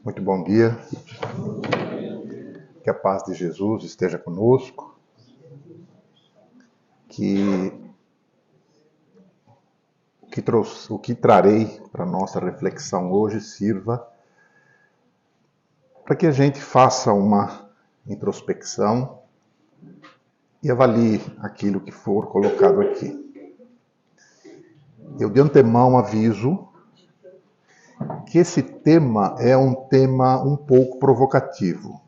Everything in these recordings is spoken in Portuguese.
Muito bom dia. Que a paz de Jesus esteja conosco. Que o que trarei para a nossa reflexão hoje sirva para que a gente faça uma introspecção e avalie aquilo que for colocado aqui. Eu de antemão aviso que esse tema é um tema um pouco provocativo.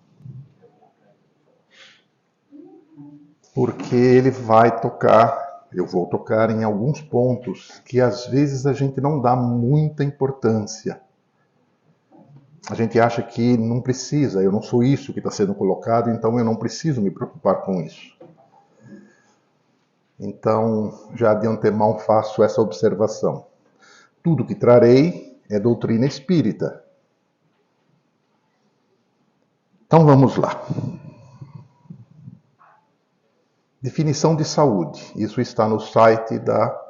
Porque ele vai tocar, eu vou tocar em alguns pontos que às vezes a gente não dá muita importância. A gente acha que não precisa, eu não sou isso que está sendo colocado, então eu não preciso me preocupar com isso. Então, já de antemão faço essa observação. Tudo que trarei é doutrina espírita. Então vamos lá. Definição de saúde. Isso está no site da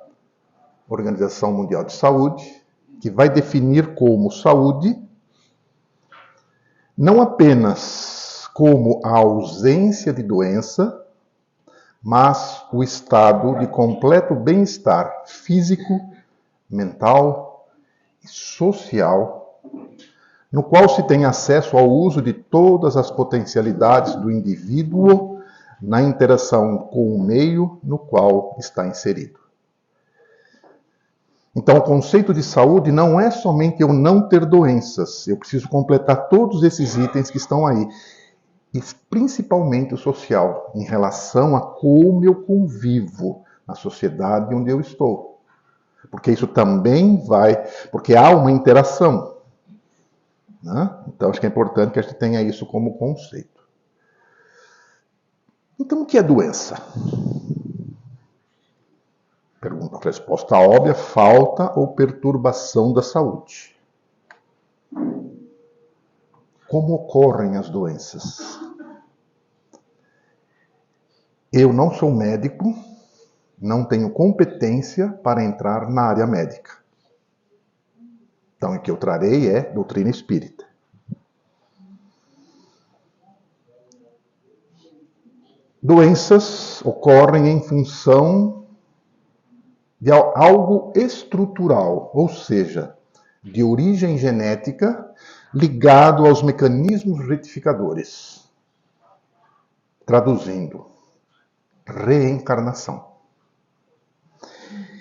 Organização Mundial de Saúde, que vai definir como saúde não apenas como a ausência de doença, mas o estado de completo bem-estar físico, mental e social, no qual se tem acesso ao uso de todas as potencialidades do indivíduo na interação com o meio no qual está inserido. Então, o conceito de saúde não é somente eu não ter doenças. Eu preciso completar todos esses itens que estão aí. E principalmente o social, em relação a como eu convivo na sociedade onde eu estou. Porque isso também porque há uma interação. Né? Então, acho que é importante que a gente tenha isso como conceito. Então, o que é doença? Pergunta, resposta óbvia, falta ou perturbação da saúde. Como ocorrem as doenças? Eu não sou médico, não tenho competência para entrar na área médica. Então, o que eu trarei é doutrina espírita. Doenças ocorrem em função de algo estrutural, ou seja, de origem genética, ligado aos mecanismos retificadores. Traduzindo, reencarnação.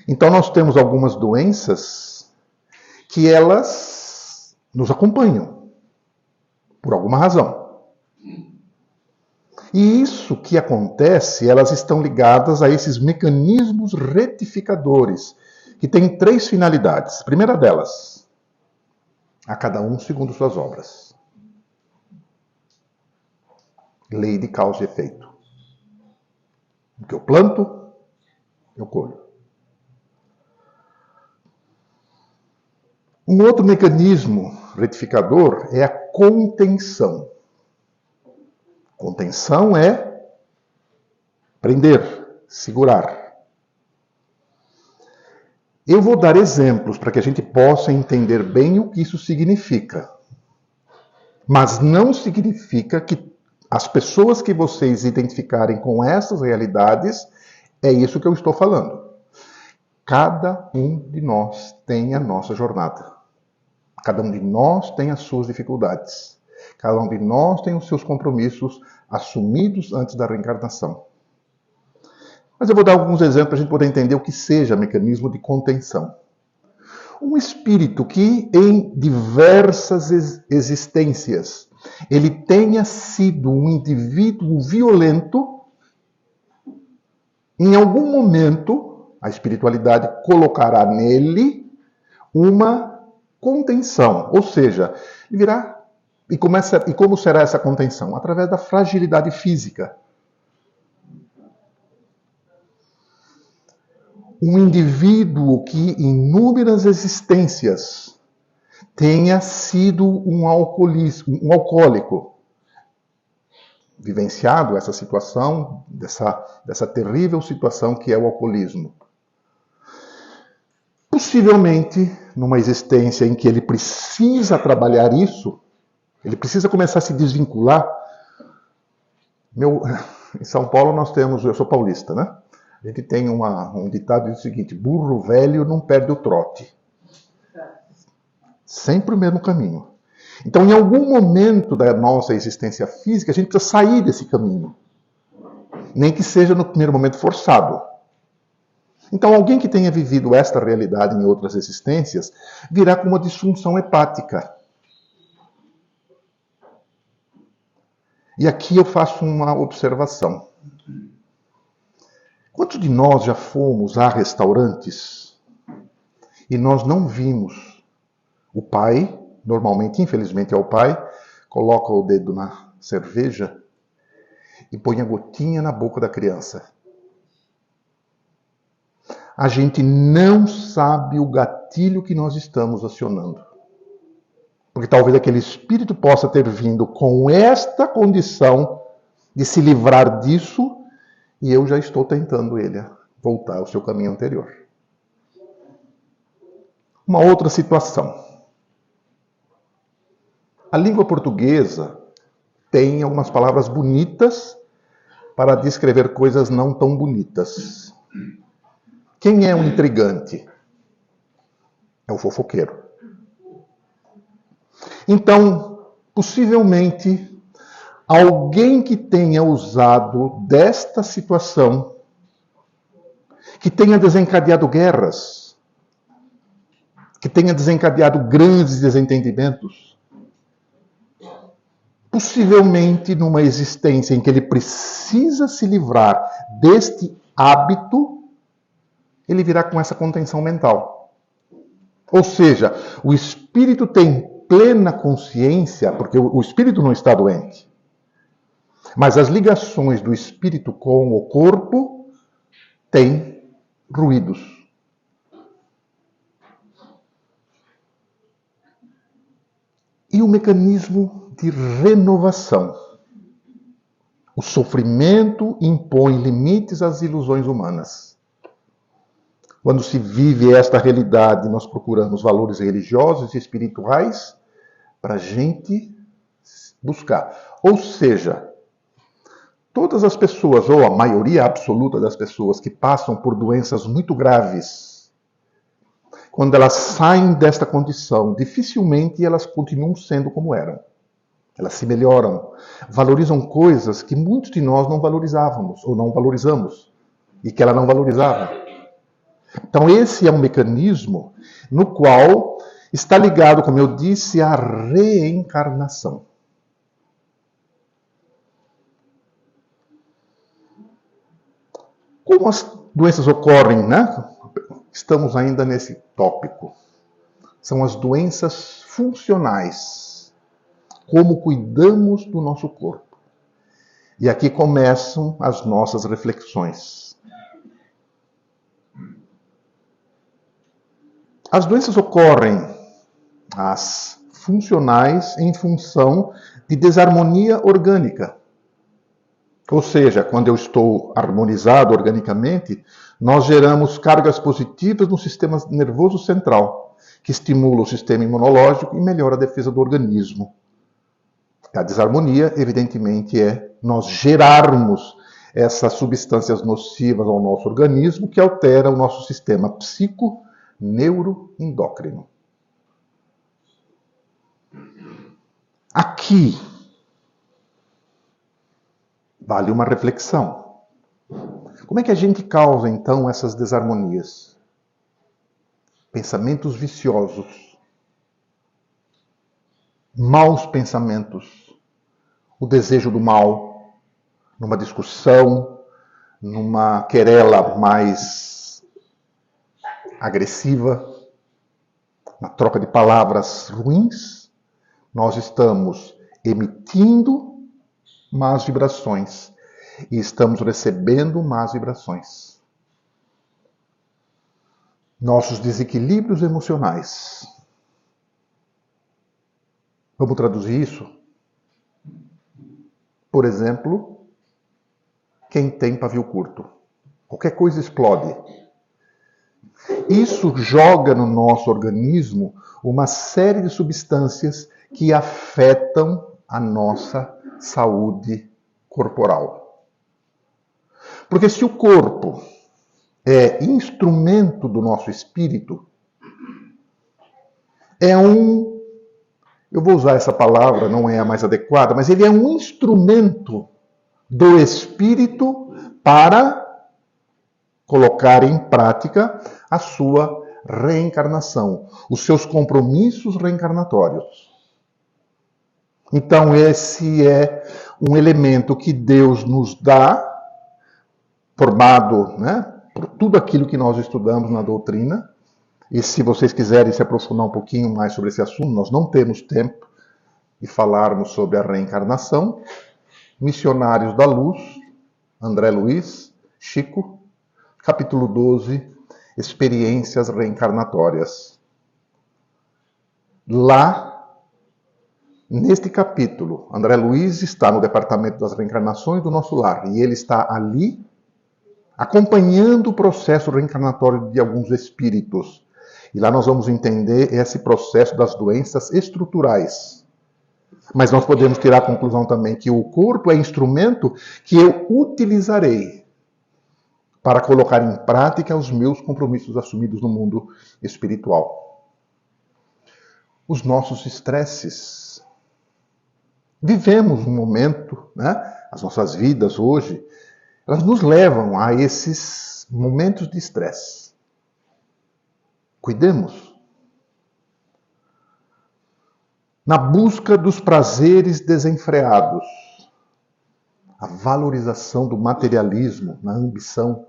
Então nós temos algumas doenças que elas nos acompanham, por alguma razão. E isso que acontece, elas estão ligadas a esses mecanismos retificadores, que têm 3 finalidades. A primeira delas, a cada um segundo suas obras. Lei de causa e efeito. O que eu planto, eu colho. Um outro mecanismo retificador é a contenção. Contenção é prender, segurar. Eu vou dar exemplos para que a gente possa entender bem o que isso significa. Mas não significa que as pessoas que vocês identificarem com essas realidades, é isso que eu estou falando. Cada um de nós tem a nossa jornada. Cada um de nós tem as suas dificuldades. Cada um de nós tem os seus compromissos assumidos antes da reencarnação. Mas eu vou dar alguns exemplos para a gente poder entender o que seja mecanismo de contenção. Um espírito que em diversas existências ele tenha sido um indivíduo violento, em algum momento a espiritualidade colocará nele uma contenção, ou seja, ele virá. E como será essa contenção? Através da fragilidade física. Um indivíduo que em inúmeras existências tenha sido um alcoólico, vivenciado essa situação, dessa terrível situação que é o alcoolismo. Possivelmente, numa existência em que ele precisa trabalhar isso, Ele precisa começar a se desvincular. Em São Paulo nós temos, eu sou paulista, né? A gente tem um ditado que diz o seguinte: burro velho não perde o trote. Sempre o mesmo caminho. Então, em algum momento da nossa existência física, a gente precisa sair desse caminho. Nem que seja no primeiro momento forçado. Então, alguém que tenha vivido esta realidade em outras existências virá com uma disfunção hepática. E aqui eu faço uma observação. Quantos de nós já fomos a restaurantes e nós não vimos o pai, normalmente, infelizmente é o pai, coloca o dedo na cerveja e põe a gotinha na boca da criança? A gente não sabe o gatilho que nós estamos acionando. Porque talvez aquele espírito possa ter vindo com esta condição de se livrar disso e eu já estou tentando ele voltar ao seu caminho anterior. Uma outra situação. A língua portuguesa tem algumas palavras bonitas para descrever coisas não tão bonitas. Quem é um intrigante? É o fofoqueiro. Então, possivelmente, alguém que tenha usado desta situação, que tenha desencadeado guerras, que tenha desencadeado grandes desentendimentos, possivelmente numa existência em que ele precisa se livrar deste hábito, ele virá com essa contenção mental. Ou seja, o espírito tem plena consciência, porque o espírito não está doente, mas as ligações do espírito com o corpo têm ruídos. E o mecanismo de renovação. O sofrimento impõe limites às ilusões humanas. Quando se vive esta realidade, nós procuramos valores religiosos e espirituais para a gente buscar. Ou seja, todas as pessoas, ou a maioria absoluta das pessoas que passam por doenças muito graves, quando elas saem desta condição, dificilmente elas continuam sendo como eram. Elas se melhoram, valorizam coisas que muitos de nós não valorizávamos, ou não valorizamos, e que ela não valorizava. Então esse é um mecanismo no qual está ligado, como eu disse, à reencarnação. Como as doenças ocorrem, né? Estamos ainda nesse tópico. São as doenças funcionais. Como cuidamos do nosso corpo. E aqui começam as nossas reflexões. As doenças ocorrem, as funcionais, em função de desarmonia orgânica. Ou seja, quando eu estou harmonizado organicamente, nós geramos cargas positivas no sistema nervoso central, que estimula o sistema imunológico e melhora a defesa do organismo. A desarmonia, evidentemente, é nós gerarmos essas substâncias nocivas ao nosso organismo que altera o nosso sistema psico-neuroendócrino. Aqui vale uma reflexão. Como é que a gente causa, então, essas desarmonias? Pensamentos viciosos, maus pensamentos, o desejo do mal, numa discussão, numa querela mais agressiva, na troca de palavras ruins, nós estamos emitindo más vibrações e estamos recebendo más vibrações. Nossos desequilíbrios emocionais. Vamos traduzir isso? Por exemplo, quem tem pavio curto. Qualquer coisa explode. Isso joga no nosso organismo uma série de substâncias que afetam a nossa saúde corporal. Porque se o corpo é instrumento do nosso espírito, eu vou usar essa palavra, não é a mais adequada, mas ele é um instrumento do espírito para colocar em prática a sua reencarnação, os seus compromissos reencarnatórios. Então, esse é um elemento que Deus nos dá, formado, por tudo aquilo que nós estudamos na doutrina. E se vocês quiserem se aprofundar um pouquinho mais sobre esse assunto, nós não temos tempo de falarmos sobre a reencarnação. Missionários da Luz, André Luiz, Chico, capítulo 12, Experiências Reencarnatórias. Lá, neste capítulo, André Luiz está no Departamento das Reencarnações do Nosso Lar, e ele está ali acompanhando o processo reencarnatório de alguns espíritos. E lá nós vamos entender esse processo das doenças estruturais. Mas nós podemos tirar a conclusão também que o corpo é instrumento que eu utilizarei para colocar em prática os meus compromissos assumidos no mundo espiritual. Os nossos estresses. Vivemos um momento, as nossas vidas hoje, elas nos levam a esses momentos de estresse. Cuidemos. Na busca dos prazeres desenfreados, a valorização do materialismo, na ambição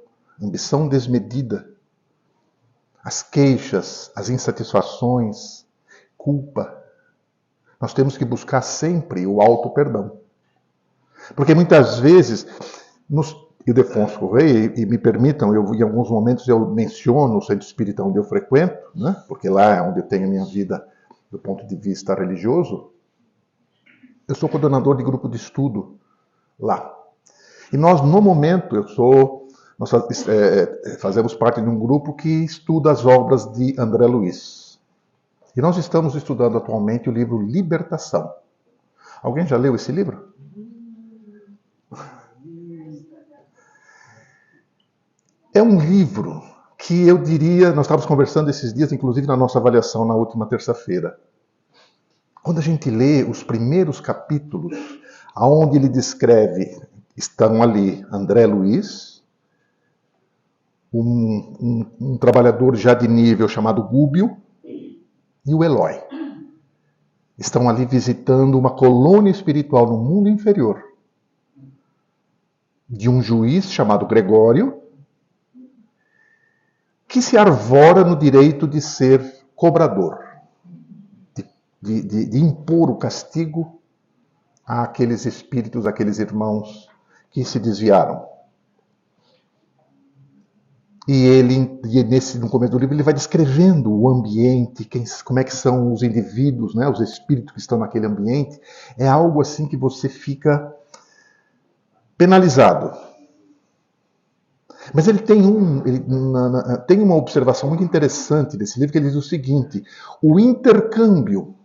desmedida, as queixas, as insatisfações, culpa. Nós temos que buscar sempre o auto-perdão. Porque muitas vezes, Ildefonso Correia, e me permitam, em alguns momentos eu menciono o centro espírita onde eu frequento, porque lá é onde eu tenho a minha vida do ponto de vista religioso. Eu sou coordenador de grupo de estudo lá. E nós, no momento, nós fazemos parte de um grupo que estuda as obras de André Luiz. E nós estamos estudando atualmente o livro Libertação. Alguém já leu esse livro? É um livro que eu diria, nós estávamos conversando esses dias, inclusive na nossa avaliação na última terça-feira. Quando a gente lê os primeiros capítulos, aonde ele descreve, estão ali André Luiz, um trabalhador já de nível chamado Gúbio, e o Eloy. Estão ali visitando uma colônia espiritual no mundo inferior, de um juiz chamado Gregório, que se arvora no direito de ser cobrador, de impor o castigo àqueles espíritos, àqueles irmãos que se desviaram. E no começo do livro, ele vai descrevendo o ambiente, como é que são os indivíduos, os espíritos que estão naquele ambiente. É algo assim que você fica penalizado. Mas ele tem uma observação muito interessante desse livro, que ele diz o seguinte: o intercâmbio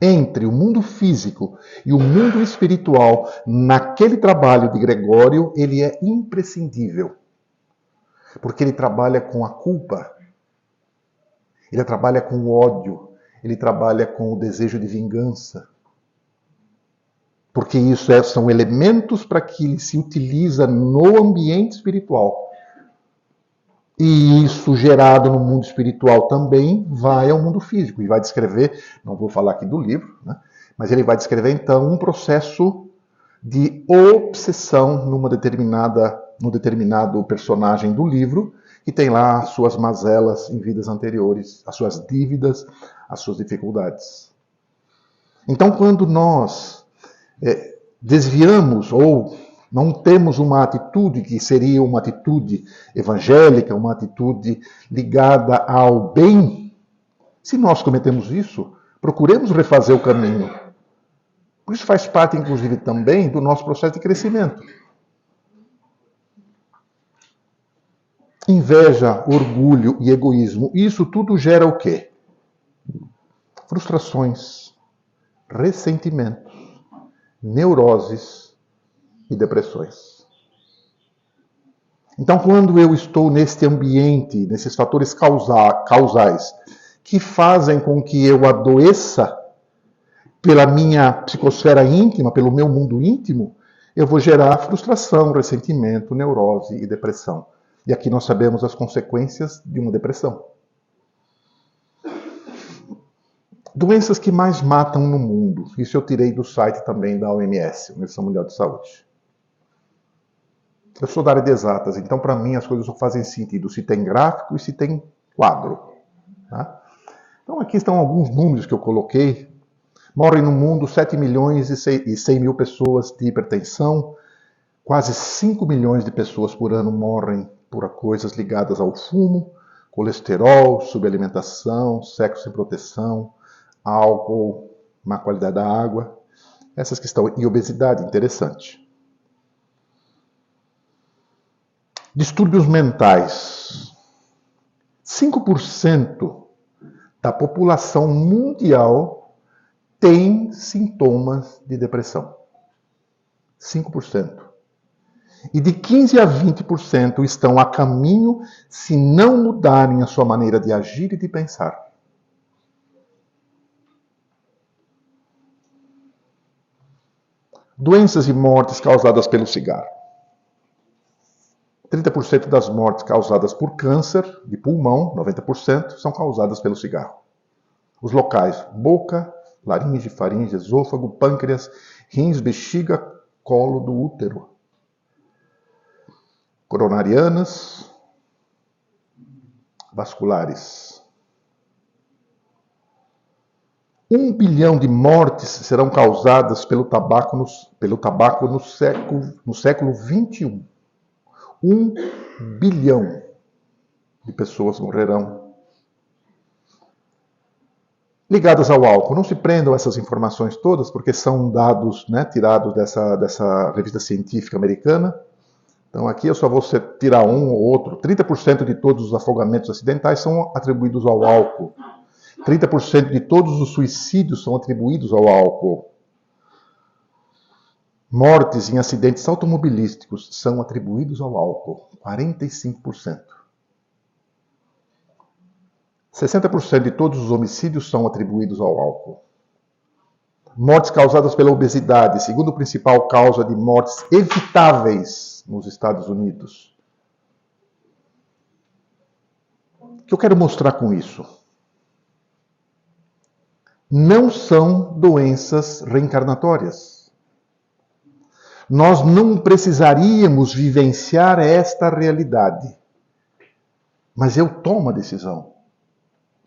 entre o mundo físico e o mundo espiritual, naquele trabalho de Gregório, ele é imprescindível. Porque ele trabalha com a culpa, ele trabalha com o ódio, ele trabalha com o desejo de vingança. Porque isso são elementos para que ele se utiliza no ambiente espiritual. E isso, gerado no mundo espiritual, também vai ao mundo físico. E vai descrever, não vou falar aqui do livro, mas ele vai descrever, então, um processo de obsessão no determinado personagem do livro, que tem lá as suas mazelas em vidas anteriores, as suas dívidas, as suas dificuldades. Então, quando nós desviamos ou não temos uma atitude que seria uma atitude evangélica, uma atitude ligada ao bem, se nós cometemos isso, procuremos refazer o caminho. Por isso faz parte, inclusive, também do nosso processo de crescimento. Inveja, orgulho e egoísmo, isso tudo gera o quê? Frustrações, ressentimentos, neuroses e depressões. Então, quando eu estou neste ambiente, nesses fatores causais, que fazem com que eu adoeça pela minha psicosfera íntima, pelo meu mundo íntimo, eu vou gerar frustração, ressentimento, neurose e depressão. E aqui nós sabemos as consequências de uma depressão. Doenças que mais matam no mundo. Isso eu tirei do site também da OMS, Organização Mundial de Saúde. Eu sou da área de exatas, então para mim as coisas só fazem sentido se tem gráfico e se tem quadro. Tá? Então aqui estão alguns números que eu coloquei. Morrem no mundo 7 milhões e 100 mil pessoas de hipertensão. Quase 5 milhões de pessoas por ano morrem por coisas ligadas ao fumo, colesterol, subalimentação, sexo sem proteção, álcool, má qualidade da água. Essas que estão. E obesidade, interessante. Distúrbios mentais. 5% da população mundial tem sintomas de depressão. 5%. E de 15 a 20% estão a caminho se não mudarem a sua maneira de agir e de pensar. Doenças e mortes causadas pelo cigarro. 30% das mortes causadas por câncer de pulmão, 90%, são causadas pelo cigarro. Os locais: boca, laringe, faringe, esôfago, pâncreas, rins, bexiga, colo do útero. Coronarianas, vasculares. 1 bilhão de mortes serão causadas pelo tabaco no século XXI. 1 bilhão de pessoas morrerão. Ligadas ao álcool. Não se prendam essas informações todas, porque são dados tirados dessa revista científica americana. Então aqui eu só vou tirar um ou outro. 30% de todos os afogamentos acidentais são atribuídos ao álcool. 30% de todos os suicídios são atribuídos ao álcool. Mortes em acidentes automobilísticos são atribuídos ao álcool, 45%. 60% de todos os homicídios são atribuídos ao álcool. Mortes causadas pela obesidade, segunda principal causa de mortes evitáveis nos Estados Unidos. O que eu quero mostrar com isso? Não são doenças reencarnatórias. Nós não precisaríamos vivenciar esta realidade. Mas eu tomo a decisão.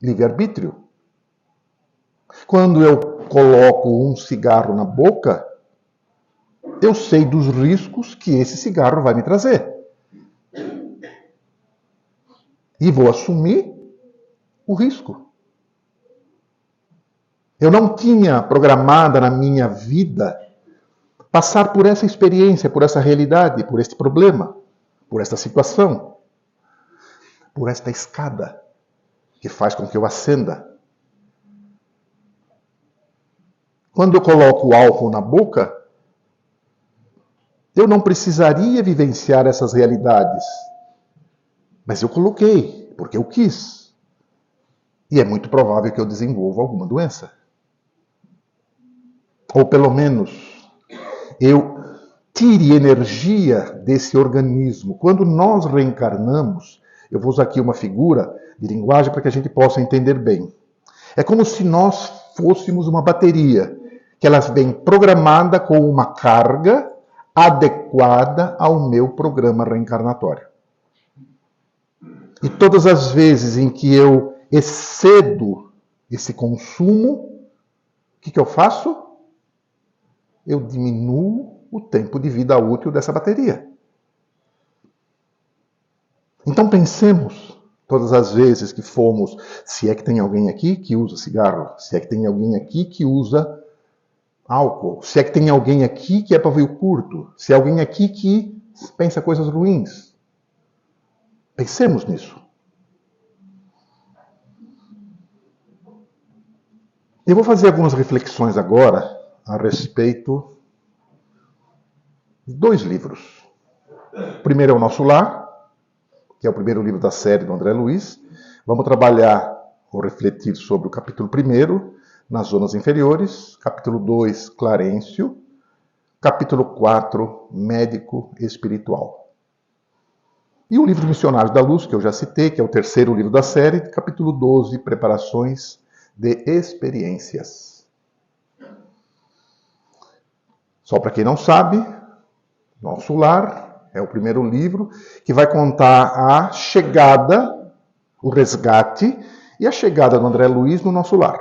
Livre-arbítrio. Quando eu coloco um cigarro na boca, eu sei dos riscos que esse cigarro vai me trazer. E vou assumir o risco. Eu não tinha programada na minha vida passar por essa experiência, por essa realidade, por este problema, por esta situação, por esta escada que faz com que eu ascenda. Quando eu coloco o álcool na boca, eu não precisaria vivenciar essas realidades. Mas eu coloquei, porque eu quis. E é muito provável que eu desenvolva alguma doença. Ou pelo menos eu tire energia desse organismo. Quando nós reencarnamos, eu vou usar aqui uma figura de linguagem para que a gente possa entender bem. É como se nós fôssemos uma bateria, que ela vem programada com uma carga adequada ao meu programa reencarnatório. E todas as vezes em que eu excedo esse consumo, o que eu faço? Eu diminuo o tempo de vida útil dessa bateria. Então pensemos, todas as vezes que formos, se é que tem alguém aqui que usa cigarro, se é que tem alguém aqui que usa álcool, se é que tem alguém aqui que é pavio curto, se é alguém aqui que pensa coisas ruins. Pensemos nisso. Eu vou fazer algumas reflexões agora a respeito de 2 livros. O primeiro é O Nosso Lar, que é o primeiro livro da série do André Luiz. Vamos trabalhar ou refletir sobre o capítulo 1, Nas Zonas Inferiores, capítulo 2, Clarencio, capítulo 4, Médico Espiritual. E o livro Missionários da Luz, que eu já citei, que é o terceiro livro da série, capítulo 12, Preparações de Experiências. Só para quem não sabe, Nosso Lar é o primeiro livro que vai contar a chegada, o resgate e a chegada do André Luiz no nosso lar.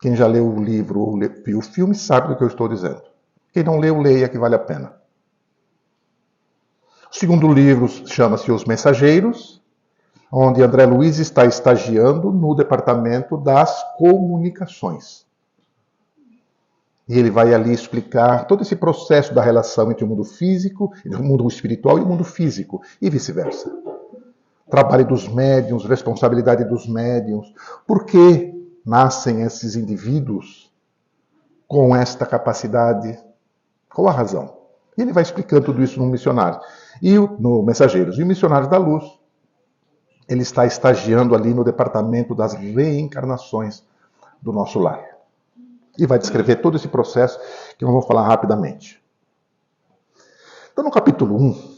Quem já leu o livro ou viu o filme sabe do que eu estou dizendo. Quem não leu, leia, que vale a pena. O segundo livro chama-se Os Mensageiros, onde André Luiz está estagiando no departamento das comunicações. E ele vai ali explicar todo esse processo da relação entre o mundo físico, o mundo espiritual e o mundo físico, e vice-versa. Trabalho dos médiuns, responsabilidade dos médiuns. Por que nascem esses indivíduos com esta capacidade? Qual a razão? E ele vai explicando tudo isso no Missionário. E no Mensageiros. E o Missionário da Luz, ele está estagiando ali no departamento das reencarnações do nosso lar. E vai descrever todo esse processo que eu vou falar rapidamente. Então, no capítulo 1,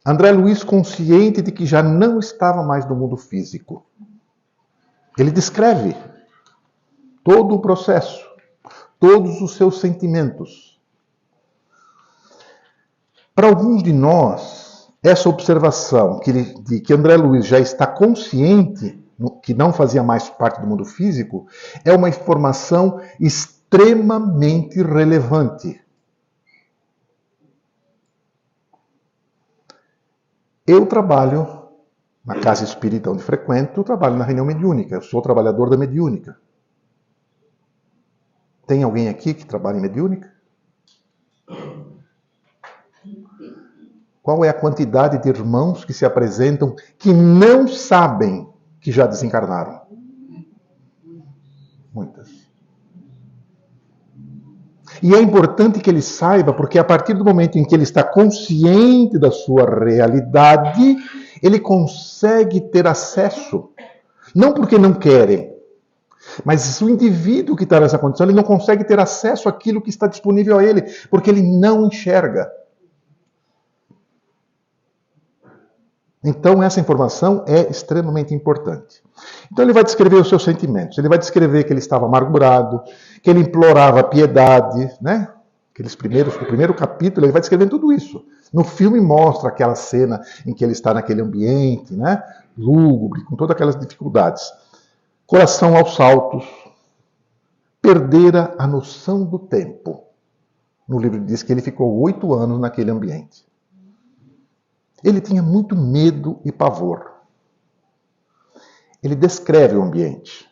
André Luiz, consciente de que já não estava mais no mundo físico, ele descreve todo o processo, todos os seus sentimentos. Para alguns de nós, essa observação de que André Luiz já está consciente que não fazia mais parte do mundo físico, é uma informação extremamente relevante. Eu trabalho na casa espírita onde frequento, eu trabalho na reunião mediúnica, eu sou trabalhador da mediúnica. Tem alguém aqui que trabalha em mediúnica? Qual é a quantidade de irmãos que se apresentam que não sabem que já desencarnaram? Muitas. E é importante que ele saiba, porque a partir do momento em que ele está consciente da sua realidade, ele consegue ter acesso. Não porque não querem, mas o indivíduo que está nessa condição, ele não consegue ter acesso àquilo que está disponível a ele, porque ele não enxerga. Então, essa informação é extremamente importante. Então, ele vai descrever os seus sentimentos. Ele vai descrever que ele estava amargurado, que ele implorava piedade, né? O primeiro capítulo, ele vai descrevendo tudo isso. No filme mostra aquela cena em que ele está naquele ambiente, né? Lúgubre, com todas aquelas dificuldades. Coração aos saltos. Perdera a noção do tempo. No livro diz que ele ficou 8 anos naquele ambiente. Ele tinha muito medo e pavor. Ele descreve o ambiente.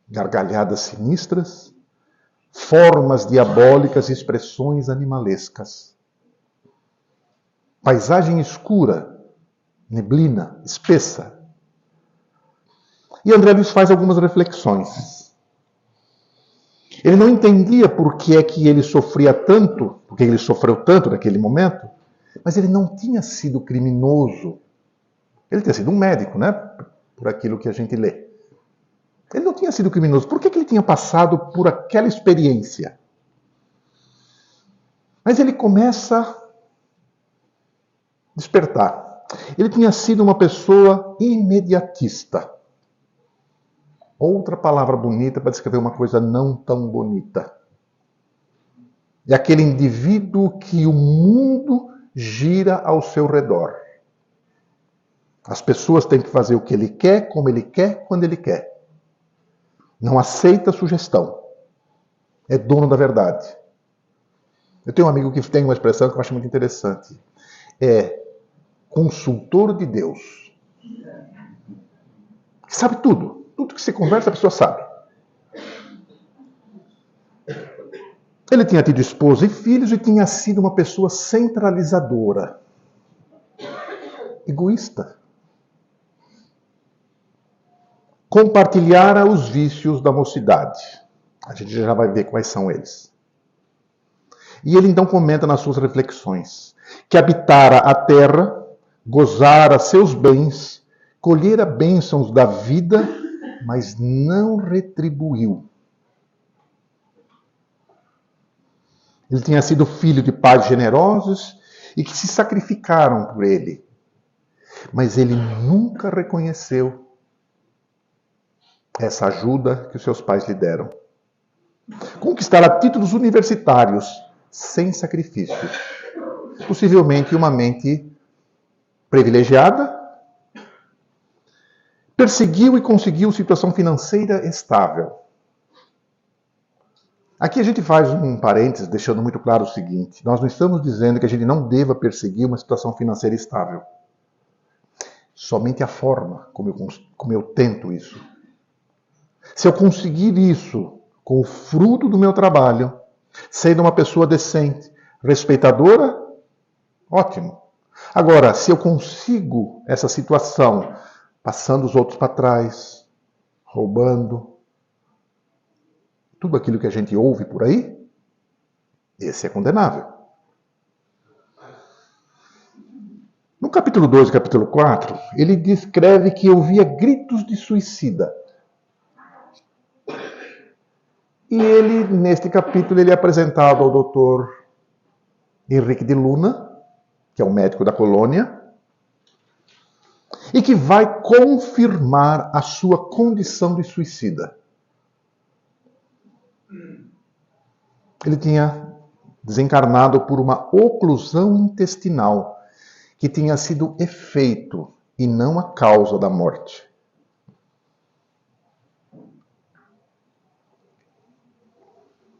Gargalhadas sinistras, formas diabólicas e expressões animalescas. Paisagem escura, neblina, espessa. E André Luiz faz algumas reflexões. Ele não entendia por que é que ele sofria tanto, por que ele sofreu tanto naquele momento, mas ele não tinha sido criminoso. Ele tinha sido um médico, né? Por aquilo que a gente lê. Ele não tinha sido criminoso. Por que ele tinha passado por aquela experiência? Mas ele começa a despertar. Ele tinha sido uma pessoa imediatista. Outra palavra bonita para descrever uma coisa não tão bonita. É aquele indivíduo que o mundo gira ao seu redor. As pessoas têm que fazer o que ele quer, como ele quer, quando ele quer. Não aceita sugestão. É dono da verdade. Eu tenho um amigo que tem uma expressão que eu acho muito interessante. É consultor de Deus. Sabe tudo. Tudo que se conversa, a pessoa sabe. Ele tinha tido esposa e filhos e tinha sido uma pessoa centralizadora. Egoísta. compartilhara os vícios da mocidade. A gente já vai ver quais são eles. E ele então comenta nas suas reflexões que habitara a terra, gozara seus bens, colhera bênçãos da vida, mas não retribuiu. Ele tinha sido filho de pais generosos e que se sacrificaram por ele. Mas ele nunca reconheceu essa ajuda que os seus pais lhe deram. Conquistara títulos universitários sem sacrifício. Possivelmente uma mente privilegiada. Perseguiu e conseguiu situação financeira estável. Aqui a gente faz um parênteses, deixando muito claro o seguinte: nós não estamos dizendo que a gente não deva perseguir uma situação financeira estável. Somente a forma como eu tento isso. Se eu conseguir isso com o fruto do meu trabalho, sendo uma pessoa decente, respeitadora, ótimo. Agora, se eu consigo essa situação passando os outros para trás, roubando, tudo aquilo que a gente ouve por aí, esse é condenável. No capítulo 2 e capítulo 4, ele descreve que ouvia gritos de suicida. E ele, neste capítulo, ele é apresentado ao Dr. Henrique de Luna, que é um médico da colônia, e que vai confirmar a sua condição de suicida. Ele tinha desencarnado por uma oclusão intestinal, que tinha sido efeito e não a causa da morte.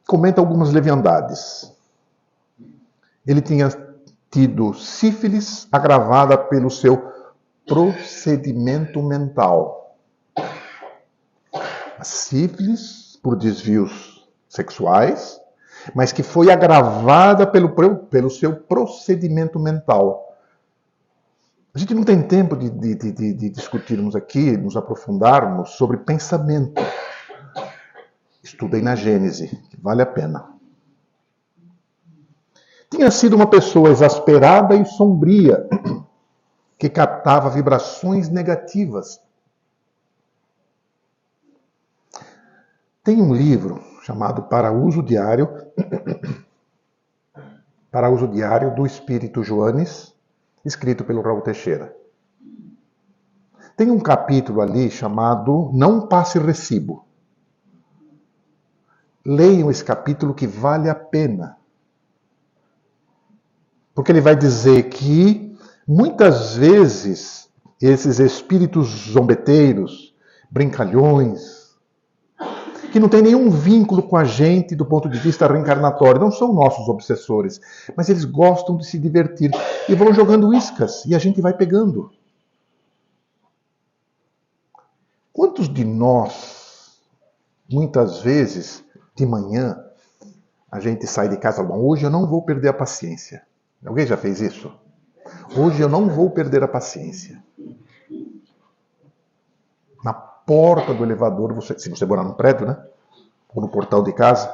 Comenta algumas leviandades. Ele tinha tido sífilis agravada pelo seu procedimento mental. A sífilis por desvios sexuais, mas que foi agravada pelo seu procedimento mental. A gente não tem tempo de discutirmos aqui, nos aprofundarmos sobre pensamento. Estudem na Gênese, que vale a pena. Tinha sido uma pessoa exasperada e sombria, que captava vibrações negativas. Tem um livro chamado Para Uso Diário do Espírito Joanes, escrito pelo Raul Teixeira. Tem um capítulo ali chamado Não Passe Recibo. Leiam esse capítulo que vale a pena. Porque ele vai dizer que, muitas vezes, esses espíritos zombeteiros, brincalhões, que não tem nenhum vínculo com a gente do ponto de vista reencarnatório, não são nossos obsessores, mas eles gostam de se divertir e vão jogando iscas e a gente vai pegando. Quantos de nós, muitas vezes, de manhã, a gente sai de casa e fala, hoje eu não vou perder a paciência. Alguém já fez isso? Hoje eu não vou perder a paciência. Na porta do elevador, se você morar num prédio, né? Ou no portão de casa,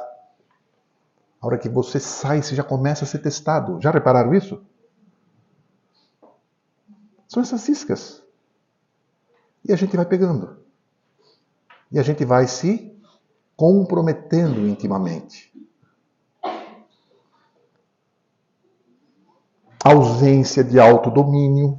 a hora que você sai, você já começa a ser testado. Já repararam isso? São essas iscas. E a gente vai pegando. E a gente vai se comprometendo intimamente. Ausência de autodomínio.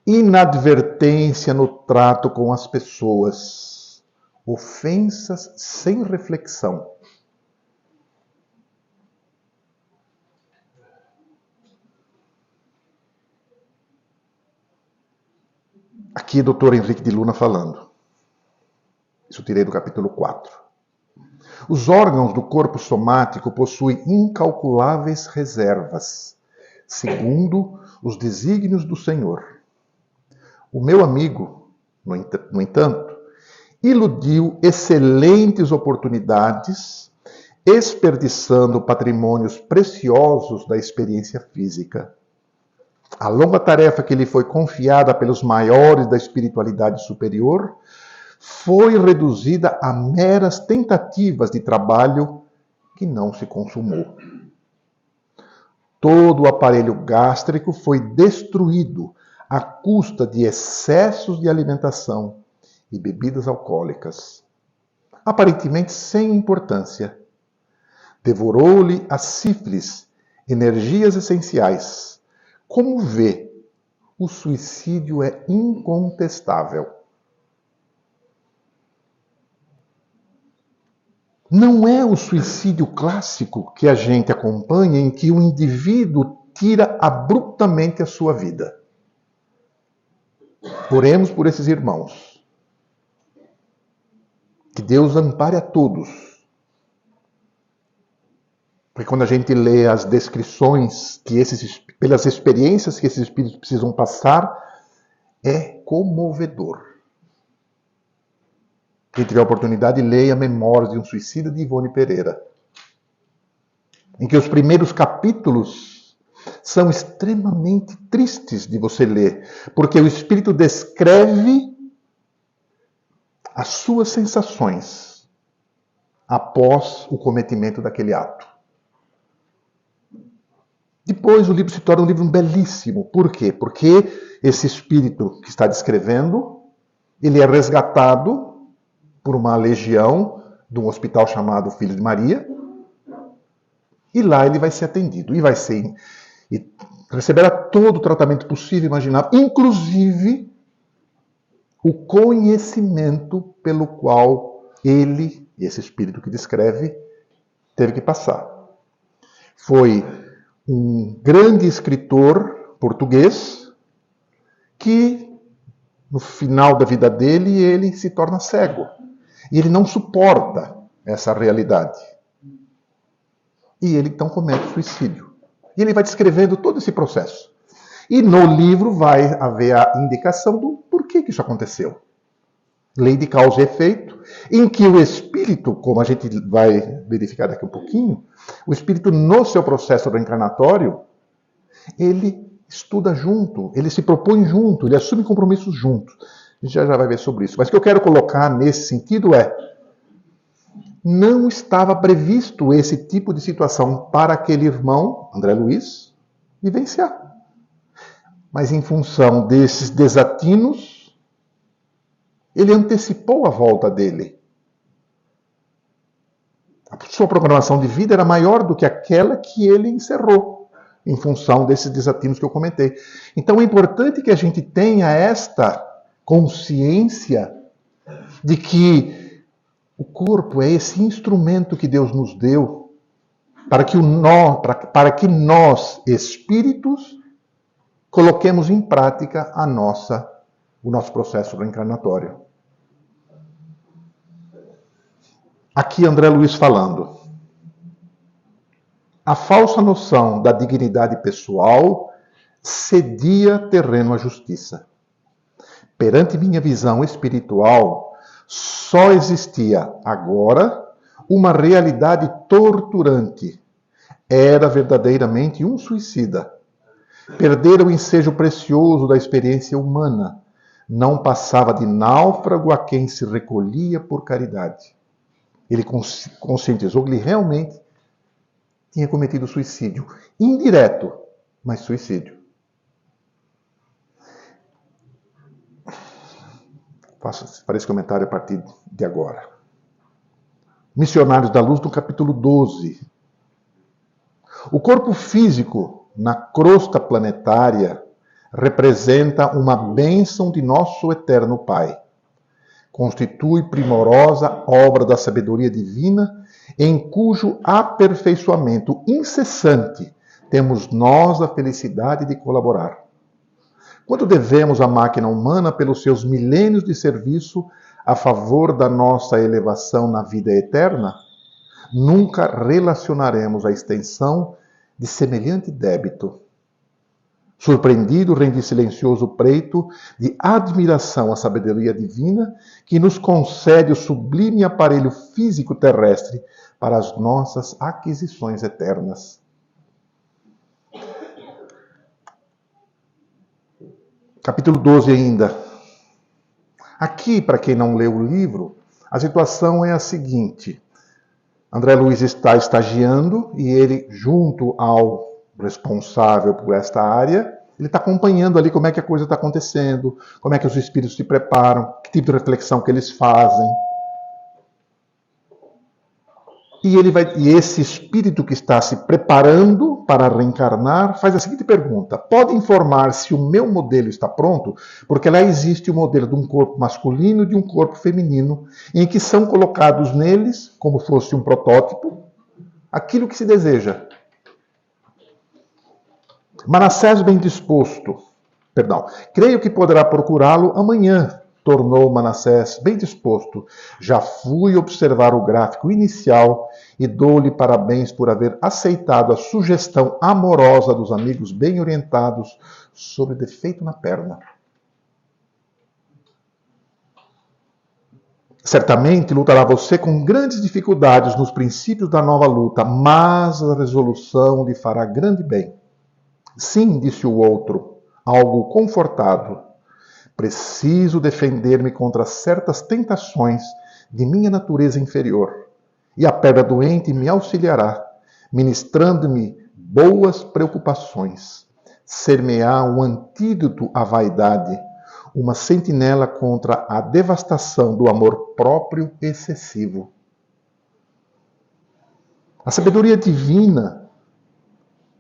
Inadvertência no trato com as pessoas. Ofensas sem reflexão. Aqui o Dr. Henrique de Luna falando. Isso eu tirei do capítulo 4. Os órgãos do corpo somático possuem incalculáveis reservas, segundo os desígnios do Senhor. O meu amigo, no entanto, iludiu excelentes oportunidades, desperdiçando patrimônios preciosos da experiência física. A longa tarefa que lhe foi confiada pelos maiores da espiritualidade superior foi reduzida a meras tentativas de trabalho que não se consumou. Todo o aparelho gástrico foi destruído à custa de excessos de alimentação e bebidas alcoólicas, aparentemente sem importância. Devorou-lhe a sífilis, energias essenciais. Como vê, o suicídio é incontestável. Não é o suicídio clássico que a gente acompanha, em que o indivíduo tira abruptamente a sua vida. Oremos por esses irmãos. Que Deus ampare a todos. Porque quando a gente lê as descrições, pelas experiências que esses espíritos precisam passar, é comovedor. Quem tiver a oportunidade, leia Memórias de um Suicida, de Ivone Pereira. Em que os primeiros capítulos são extremamente tristes de você ler, porque o espírito descreve as suas sensações após o cometimento daquele ato. Depois o livro se torna um livro belíssimo. Por quê? Porque esse espírito que está descrevendo, ele é resgatado por uma legião de um hospital chamado Filho de Maria, e lá ele vai ser atendido, e receberá todo o tratamento possível e imaginável, inclusive o conhecimento pelo qual ele, esse espírito que descreve, teve que passar. Foi um grande escritor português que, no final da vida dele, ele se torna cego. E ele não suporta essa realidade. E ele então comete suicídio. E ele vai descrevendo todo esse processo. E no livro vai haver a indicação do porquê que isso aconteceu. Lei de causa e efeito, em que o espírito, como a gente vai verificar daqui um pouquinho, o espírito no seu processo reencarnatório, ele estuda junto, ele se propõe junto, ele assume compromissos juntos. A gente já vai ver sobre isso. Mas o que eu quero colocar nesse sentido é: não estava previsto esse tipo de situação para aquele irmão, André Luiz, vivenciar. Mas em função desses desatinos, ele antecipou a volta dele. A sua programação de vida era maior do que aquela que ele encerrou, em função desses desatinos que eu comentei. Então é importante que a gente tenha esta consciência de que o corpo é esse instrumento que Deus nos deu para que nós, espíritos, coloquemos em prática o nosso processo reencarnatório. Aqui André Luiz falando. A falsa noção da dignidade pessoal cedia terreno à justiça. Perante minha visão espiritual, só existia agora uma realidade torturante. Era verdadeiramente um suicida. Perdera o ensejo precioso da experiência humana. Não passava de náufrago a quem se recolhia por caridade. Ele conscientizou que ele realmente tinha cometido suicídio. Indireto, mas suicídio. Faço esse comentário a partir de agora. Missionários da Luz, no capítulo 12. O corpo físico, na crosta planetária, representa uma bênção de nosso eterno Pai. Constitui primorosa obra da sabedoria divina, em cujo aperfeiçoamento incessante temos nós a felicidade de colaborar. Quanto devemos à máquina humana pelos seus milênios de serviço a favor da nossa elevação na vida eterna, nunca relacionaremos a extensão de semelhante débito. Surpreendido, rendi silencioso preito de admiração à sabedoria divina que nos concede o sublime aparelho físico terrestre para as nossas aquisições eternas. Capítulo 12 ainda. Aqui, para quem não leu o livro, a situação é a seguinte. André Luiz está estagiando e ele, junto ao responsável por esta área, ele está acompanhando ali como é que a coisa está acontecendo, como é que os espíritos se preparam, que tipo de reflexão que eles fazem. E esse espírito que está se preparando para reencarnar faz a seguinte pergunta: pode informar se o meu modelo está pronto? Porque lá existe o modelo de um corpo masculino e de um corpo feminino, em que são colocados neles, como fosse um protótipo, aquilo que se deseja. Manassés bem disposto, creio que poderá procurá-lo amanhã, tornou Manassés bem disposto. Já fui observar o gráfico inicial e dou-lhe parabéns por haver aceitado a sugestão amorosa dos amigos bem orientados sobre defeito na perna. Certamente lutará você com grandes dificuldades nos princípios da nova luta, mas a resolução lhe fará grande bem. Sim, disse o outro, algo confortado. Preciso defender-me contra certas tentações de minha natureza inferior. E a pedra doente me auxiliará, ministrando-me boas preocupações. Ser-me-á um antídoto à vaidade, uma sentinela contra a devastação do amor próprio excessivo. A sabedoria divina,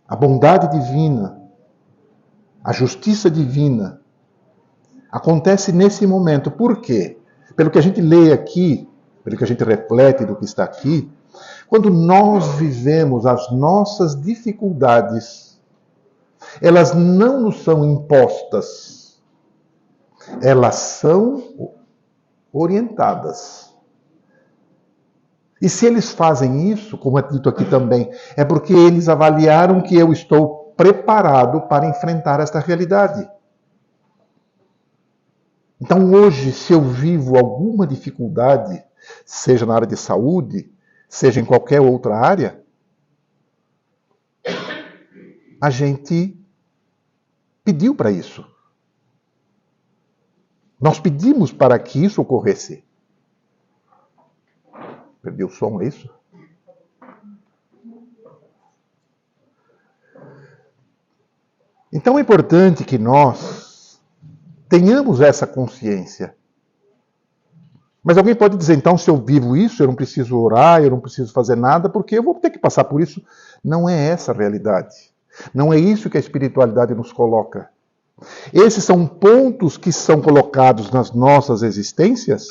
a bondade divina, a justiça divina acontece nesse momento. Por quê? Pelo que a gente lê aqui, pelo que a gente reflete do que está aqui, quando nós vivemos as nossas dificuldades, elas não nos são impostas, elas são orientadas. E se eles fazem isso, como é dito aqui também, é porque eles avaliaram que eu estou preparado para enfrentar esta realidade. Então hoje, se eu vivo alguma dificuldade, seja na área de saúde, seja em qualquer outra área, a gente pediu para isso. Nós pedimos para que isso ocorresse. Perdi o som, é isso? Então é importante que nós tenhamos essa consciência. Mas alguém pode dizer, então, se eu vivo isso, eu não preciso orar, eu não preciso fazer nada, porque eu vou ter que passar por isso. Não é essa a realidade. Não é isso que a espiritualidade nos coloca. Esses são pontos que são colocados nas nossas existências.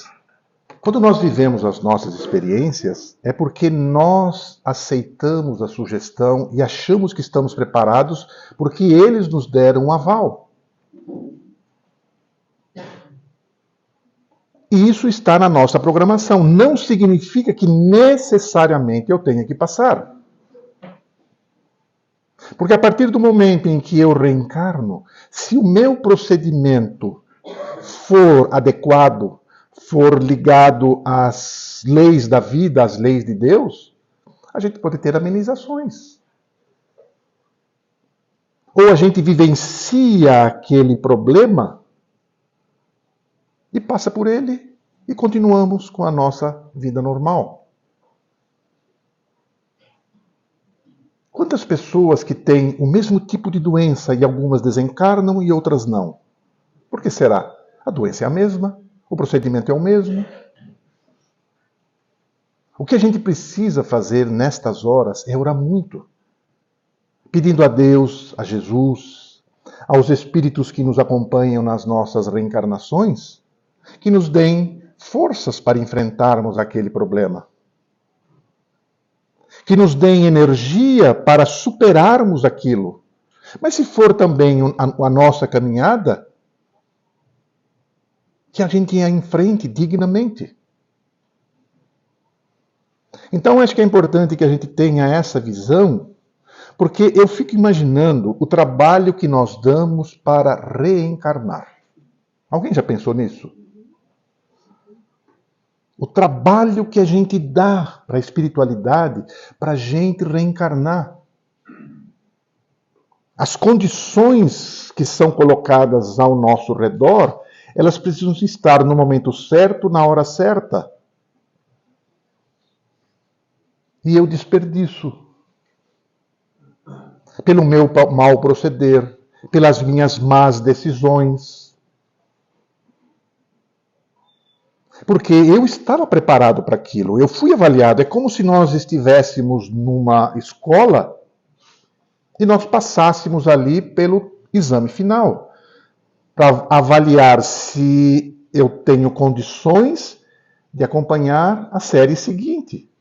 Quando nós vivemos as nossas experiências, é porque nós aceitamos a sugestão e achamos que estamos preparados porque eles nos deram um aval. E isso está na nossa programação. Não significa que necessariamente eu tenha que passar. Porque a partir do momento em que eu reencarno, se o meu procedimento for adequado, for ligado às leis da vida, às leis de Deus, a gente pode ter amenizações. Ou a gente vivencia aquele problema e passa por ele e continuamos com a nossa vida normal. Quantas pessoas que têm o mesmo tipo de doença e algumas desencarnam e outras não? Por que será? A doença é a mesma, o procedimento é o mesmo. O que a gente precisa fazer nestas horas é orar muito, pedindo a Deus, a Jesus, aos espíritos que nos acompanham nas nossas reencarnações, que nos deem forças para enfrentarmos aquele problema. Que nos deem energia para superarmos aquilo. Mas se for também a nossa caminhada, que a gente ia em frente dignamente. Então acho que é importante que a gente tenha essa visão, porque eu fico imaginando o trabalho que nós damos para reencarnar. Alguém já pensou nisso? O trabalho que a gente dá para a espiritualidade, para a gente reencarnar. As condições que são colocadas ao nosso redor, elas precisam estar no momento certo, na hora certa. E eu desperdiço. Pelo meu mau proceder, pelas minhas más decisões. Porque eu estava preparado para aquilo, eu fui avaliado. É como se nós estivéssemos numa escola e nós passássemos ali pelo exame final, para avaliar se eu tenho condições de acompanhar a série seguinte.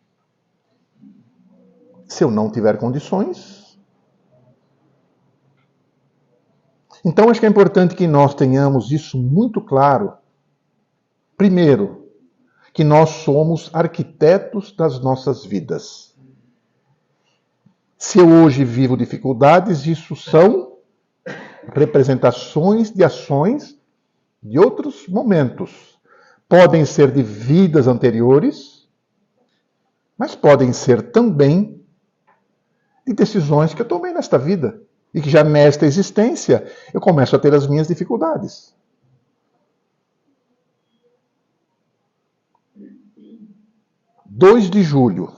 Se eu não tiver condições. Então, acho que é importante que nós tenhamos isso muito claro. Primeiro, que nós somos arquitetos das nossas vidas. Se eu hoje vivo dificuldades, isso são representações de ações de outros momentos. Podem ser de vidas anteriores, mas podem ser também de decisões que eu tomei nesta vida. E que já nesta existência eu começo a ter as minhas dificuldades. – 2 de julho,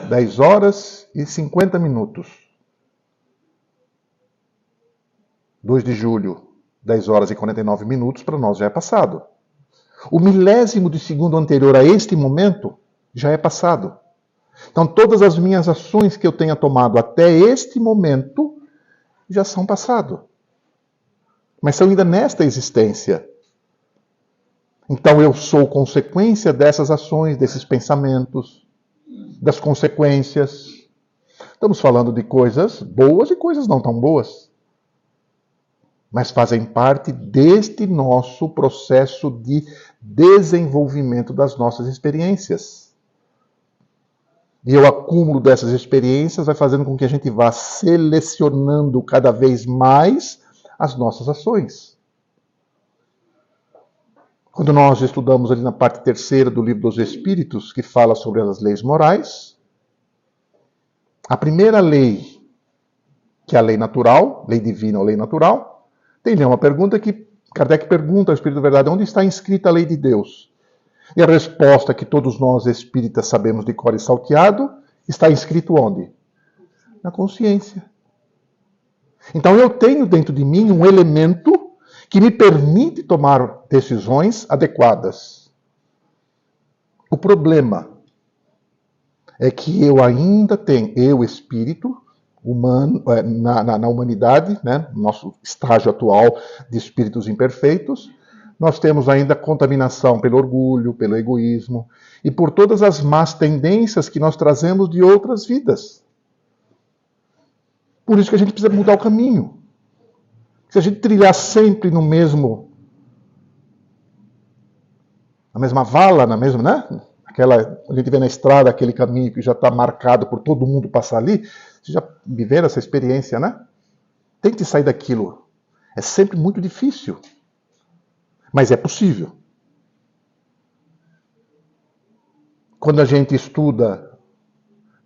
10 horas e 50 minutos. 2 de julho, 10 horas e 49 minutos, para nós já é passado. O milésimo de segundo anterior a este momento já é passado. Então, todas as minhas ações que eu tenha tomado até este momento já são passado. Mas são ainda nesta existência. Então, eu sou consequência dessas ações, desses pensamentos, das consequências. Estamos falando de coisas boas e coisas não tão boas. Mas fazem parte deste nosso processo de desenvolvimento das nossas experiências. E o acúmulo dessas experiências vai fazendo com que a gente vá selecionando cada vez mais as nossas ações. Quando nós estudamos ali na parte 3ª do Livro dos Espíritos, que fala sobre as leis morais, a primeira lei, que é a lei natural, lei divina ou lei natural, tem uma pergunta que Kardec pergunta ao Espírito da Verdade: onde está inscrita a lei de Deus? E a resposta que todos nós espíritas sabemos de cor e salteado, está escrito onde? Na consciência. Então eu tenho dentro de mim um elemento que me permite tomar decisões adequadas. O problema é que eu ainda tenho, eu espírito humano, na humanidade, né, nosso estágio atual de espíritos imperfeitos, nós temos ainda contaminação pelo orgulho, pelo egoísmo e por todas as más tendências que nós trazemos de outras vidas. Por isso que a gente precisa mudar o caminho. Se a gente trilhar sempre na mesma vala, na mesma, né? A gente vê na estrada aquele caminho que já está marcado por todo mundo passar ali. Vocês já viveram essa experiência, né? Tente sair daquilo. É sempre muito difícil. Mas é possível. Quando a gente estuda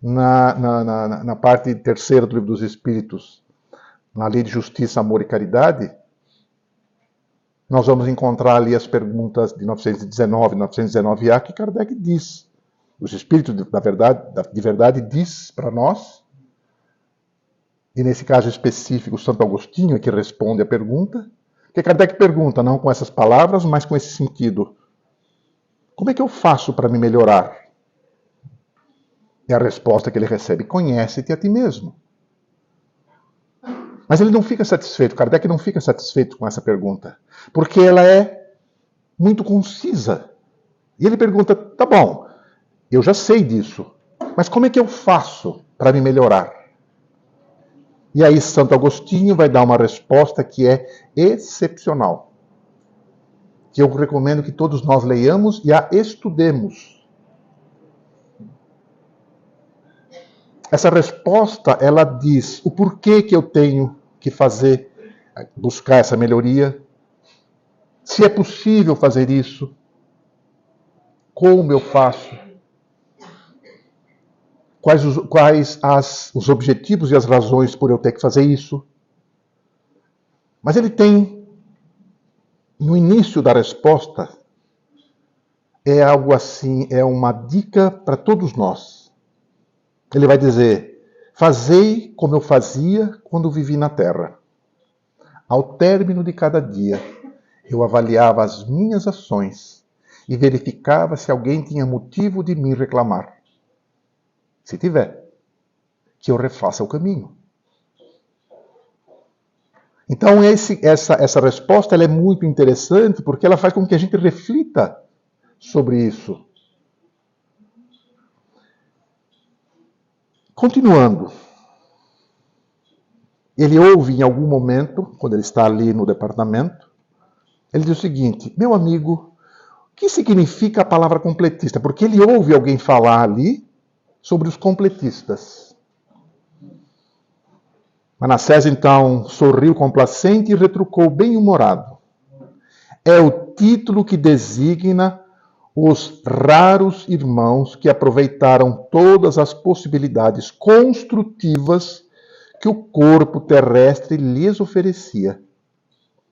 na parte 3ª do Livro dos Espíritos, na lei de justiça, amor e caridade, nós vamos encontrar ali as perguntas de 919 e 919A que Kardec diz. Os Espíritos de verdade diz para nós, e nesse caso específico, Santo Agostinho é que responde a pergunta, que Kardec pergunta, não com essas palavras, mas com esse sentido: como é que eu faço para me melhorar? E a resposta que ele recebe: conhece-te a ti mesmo. Mas ele não fica satisfeito, Kardec não fica satisfeito com essa pergunta, porque ela é muito concisa. E ele pergunta: tá bom, eu já sei disso, mas como é que eu faço para me melhorar? E aí Santo Agostinho vai dar uma resposta que é excepcional, que eu recomendo que todos nós leiamos e a estudemos. Essa resposta, ela diz o porquê que eu tenho que buscar essa melhoria, se é possível fazer isso, como eu faço, quais os objetivos e as razões por eu ter que fazer isso. Mas ele tem, no início da resposta, é algo assim, é uma dica para todos nós. Ele vai dizer: fazei como eu fazia quando vivi na terra. Ao término de cada dia, eu avaliava as minhas ações e verificava se alguém tinha motivo de me reclamar. Se tiver, que eu refaça o caminho. Então essa resposta ela é muito interessante porque ela faz com que a gente reflita sobre isso. Continuando. Ele ouve em algum momento, quando ele está ali no departamento, ele diz o seguinte: meu amigo, o que significa a palavra completista? Porque ele ouve alguém falar ali sobre os completistas. Manassés, então, sorriu complacente e retrucou bem-humorado. É o título que designa os raros irmãos que aproveitaram todas as possibilidades construtivas que o corpo terrestre lhes oferecia.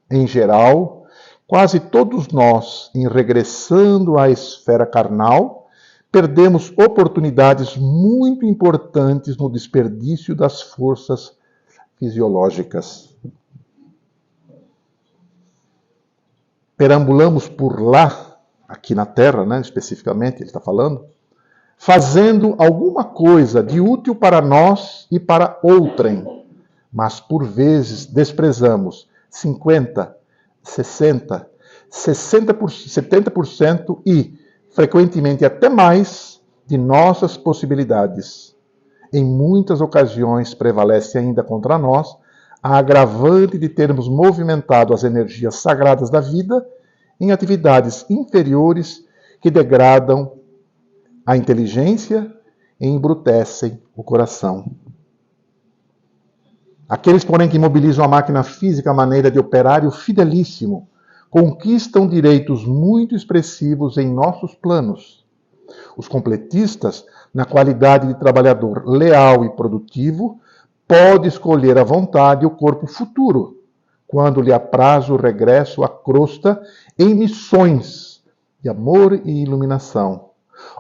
Em geral, quase todos nós, em regressando à esfera carnal, perdemos oportunidades muito importantes no desperdício das forças fisiológicas. Perambulamos por lá, aqui na Terra, né, especificamente, ele está falando, fazendo alguma coisa de útil para nós e para outrem, mas por vezes desprezamos 50%, 60%, 70% e, frequentemente, até mais de nossas possibilidades. Em muitas ocasiões prevalece ainda contra nós a agravante de termos movimentado as energias sagradas da vida em atividades inferiores que degradam a inteligência e embrutecem o coração. Aqueles, porém, que mobilizam a máquina física à maneira de operário fidelíssimo, conquistam direitos muito expressivos em nossos planos. Os completistas, na qualidade de trabalhador leal e produtivo, pode escolher à vontade o corpo futuro, quando lhe apraz o regresso à crosta em missões de amor e iluminação,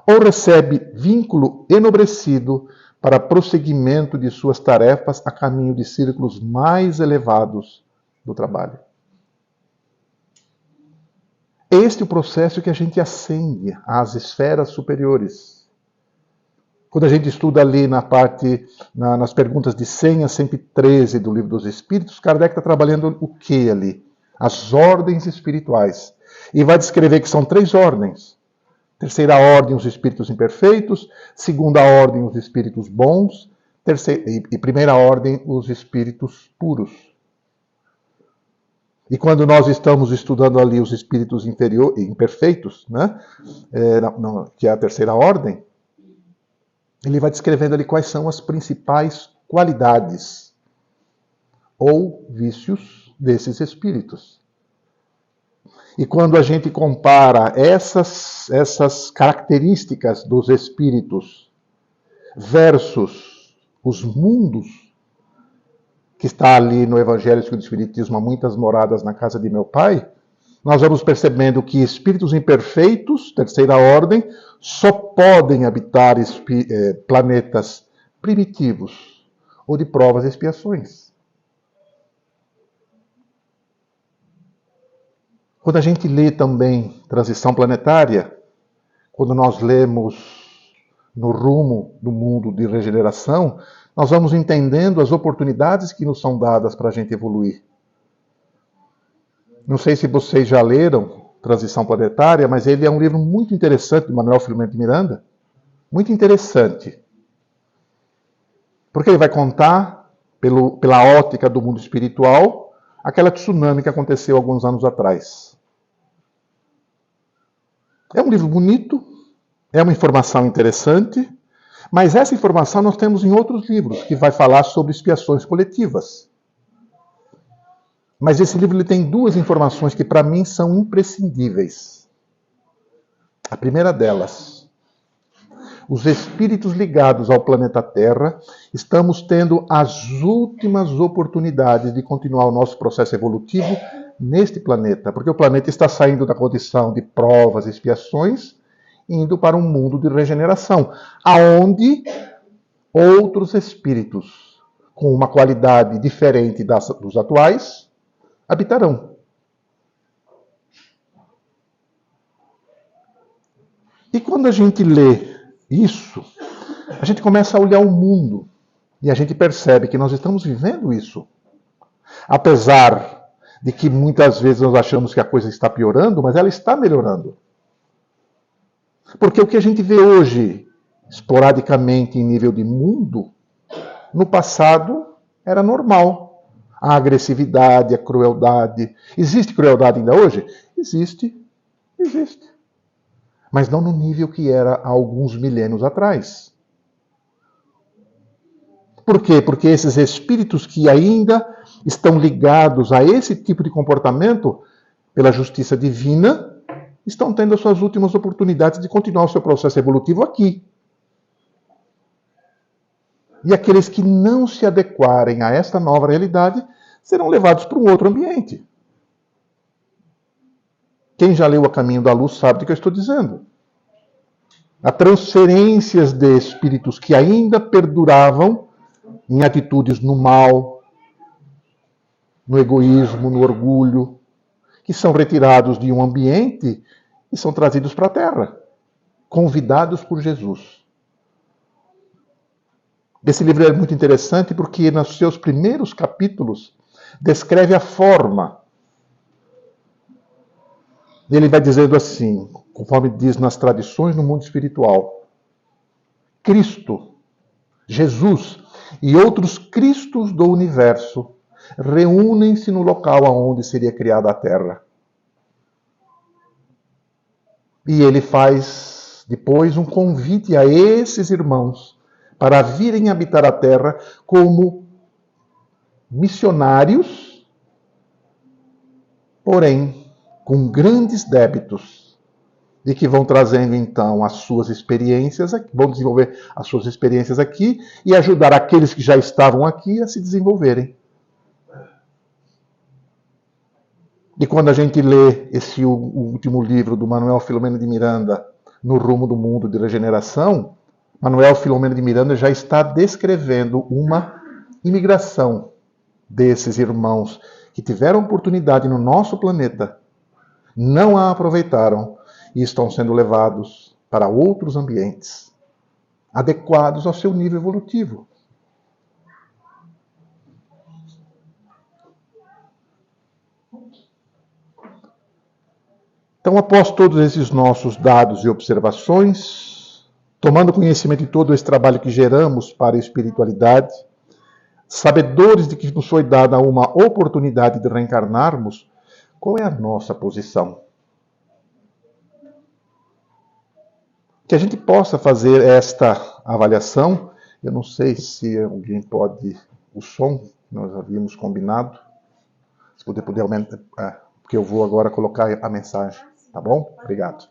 ou recebe vínculo enobrecido para prosseguimento de suas tarefas a caminho de círculos mais elevados do trabalho. Este é o processo que a gente ascende às esferas superiores. Quando a gente estuda ali nas perguntas de 100 a 113 do Livro dos Espíritos, Kardec está trabalhando o que ali? As ordens espirituais. E vai descrever que são 3 ordens. Terceira ordem, os espíritos imperfeitos. Segunda ordem, os espíritos bons. E primeira ordem, os espíritos puros. E quando nós estamos estudando ali os espíritos imperfeitos, né, que é a terceira ordem, ele vai descrevendo ali quais são as principais qualidades ou vícios desses espíritos. E quando a gente compara essas características dos espíritos versus os mundos, que está ali no Evangelho segundo o Espiritismo, há muitas moradas na casa de meu pai, nós vamos percebendo que espíritos imperfeitos, terceira ordem, só podem habitar planetas primitivos ou de provas e expiações. Quando a gente lê também Transição Planetária, quando nós lemos No Rumo do Mundo de Regeneração, nós vamos entendendo as oportunidades que nos são dadas para a gente evoluir. Não sei se vocês já leram Transição Planetária, mas ele é um livro muito interessante, de Manuel Filomeno de Miranda. Muito interessante. Porque ele vai contar, pela ótica do mundo espiritual, aquela tsunami que aconteceu alguns anos atrás. É um livro bonito, é uma informação interessante, mas essa informação nós temos em outros livros, que vai falar sobre expiações coletivas. Mas esse livro ele tem 2 informações que para mim são imprescindíveis. A primeira delas, os espíritos ligados ao planeta Terra, estamos tendo as últimas oportunidades de continuar o nosso processo evolutivo neste planeta, porque o planeta está saindo da condição de provas e expiações, indo para um mundo de regeneração, aonde outros espíritos com uma qualidade diferente dos atuais habitarão. E quando a gente lê isso, a gente começa a olhar o mundo e a gente percebe que nós estamos vivendo isso. Apesar de que muitas vezes nós achamos que a coisa está piorando, mas ela está melhorando. Porque o que a gente vê hoje, esporadicamente em nível de mundo, no passado era normal. A agressividade, a crueldade. Existe crueldade ainda hoje? Existe. Existe. Mas não no nível que era há alguns milênios atrás. Por quê? Porque esses espíritos que ainda estão ligados a esse tipo de comportamento, pela justiça divina, estão tendo as suas últimas oportunidades de continuar o seu processo evolutivo aqui. E aqueles que não se adequarem a esta nova realidade serão levados para um outro ambiente. Quem já leu A Caminho da Luz sabe do que eu estou dizendo. Há transferências de espíritos que ainda perduravam em atitudes no mal, no egoísmo, no orgulho, que são retirados de um ambiente e são trazidos para a Terra, convidados por Jesus. Esse livro é muito interessante porque nos seus primeiros capítulos descreve a forma. Ele vai dizendo assim, conforme diz nas tradições no mundo espiritual, Cristo, Jesus e outros Cristos do universo reúnem-se no local onde seria criada a Terra. E ele faz depois um convite a esses irmãos para virem habitar a Terra como missionários, porém com grandes débitos, e que vão trazendo então as suas experiências, vão desenvolver as suas experiências aqui e ajudar aqueles que já estavam aqui a se desenvolverem. E quando a gente lê esse último livro do Manuel Filomeno de Miranda, No Rumo do Mundo de Regeneração, Manuel Filomeno de Miranda já está descrevendo uma imigração desses irmãos que tiveram oportunidade no nosso planeta, não a aproveitaram e estão sendo levados para outros ambientes, adequados ao seu nível evolutivo. Então, após todos esses nossos dados e observações, tomando conhecimento de todo esse trabalho que geramos para a espiritualidade, sabedores de que nos foi dada uma oportunidade de reencarnarmos, qual é a nossa posição? Que a gente possa fazer esta avaliação. Eu não sei se alguém pode... O som que nós havíamos combinado. Se puder aumentar... porque eu vou agora colocar a mensagem. Tá bom? Obrigado.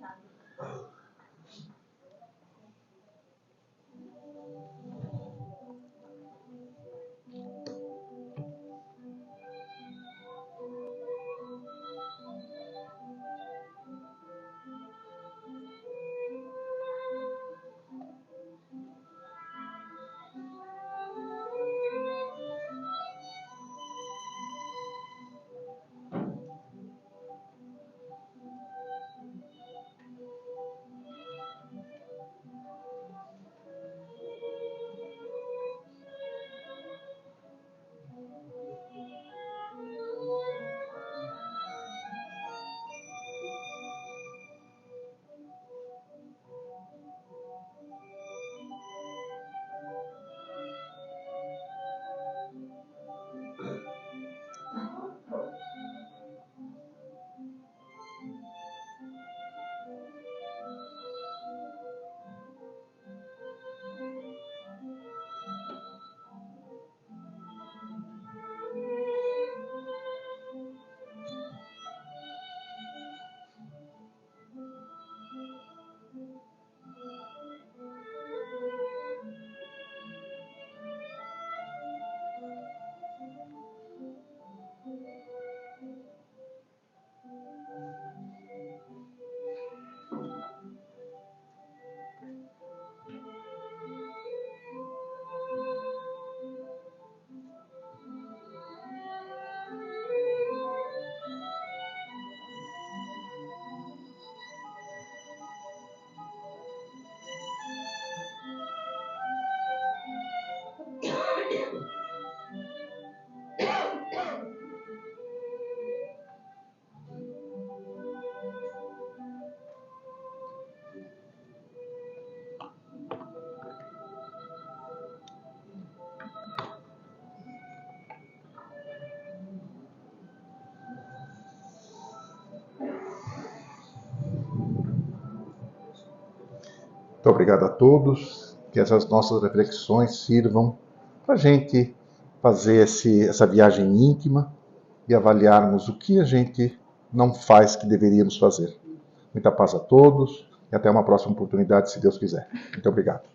Muito obrigado a todos, que essas nossas reflexões sirvam para a gente fazer essa viagem íntima e avaliarmos o que a gente não faz que deveríamos fazer. Muita paz a todos e até uma próxima oportunidade, se Deus quiser. Muito obrigado.